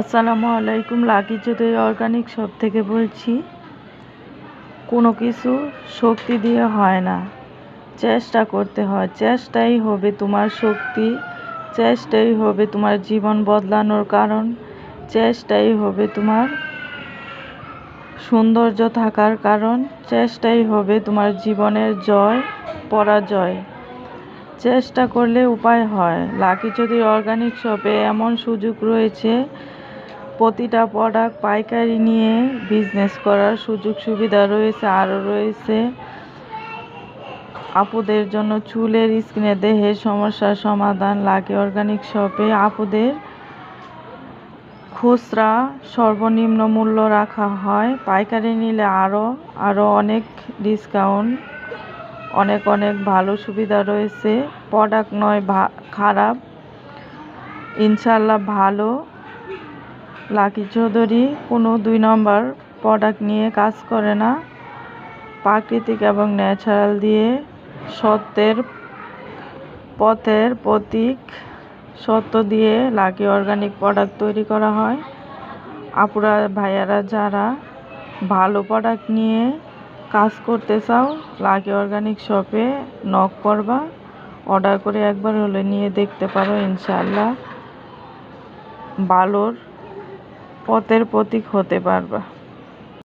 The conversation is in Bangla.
আসসালামু আলাইকুম। লাকি চৌধুরী অর্গানিক শপ থেকে বলছি। কোনো কিছু শক্তি দিয়ে হয় না, চেষ্টা করতে হয়। চেষ্টাই হবে তোমার শক্তি, চেষ্টাই হবে তোমার জীবন বদলানোর কারণ, চেষ্টাই হবে তোমার সৌন্দর্য থাকার কারণ, চেষ্টাই হবে তোমার জীবনের জয় পরাজয়। চেষ্টা করলে উপায় হয়। লাকি চৌধুরী অর্গানিক শপে এমন সুযোগ রয়েছে, প্রতিটা প্রোডাক্ট পাইকারি নিয়ে বিজনেস করার সুযোগ সুবিধা রয়েছে। আরও রয়েছে আপুদের জন্য চুলের স্কিনে দেহের সমস্যার সমাধান। লাকি অর্গানিক শপে আপুদের খুচরা সর্বনিম্ন মূল্য রাখা হয়, পাইকারি নিলে আরও অনেক ডিসকাউন্ট, অনেক ভালো সুবিধা রয়েছে। প্রোডাক্ট নয় খারাপ, ইনশাল্লাহ ভালো। লাকি চৌধুরী কোনো 2 নম্বর প্রোডাক্ট নিয়ে কাজ করে না। প্রাকৃতিক এবং ন্যাচারাল দিয়ে সত্যের পথের প্রতীক সত্য দিয়ে লাকি অর্গানিক প্রোডাক্ট তৈরি করা হয়। আপুরা ভাইয়ারা যারা ভালো প্রোডাক্ট নিয়ে কাজ করতে চাও, লাকি অর্গানিক শপে নক করবা, অর্ডার করে একবার হলে নিয়ে দেখতে পারো। ইনশাআল্লাহ ভালোর পথের প্রতীক হতে পারবা।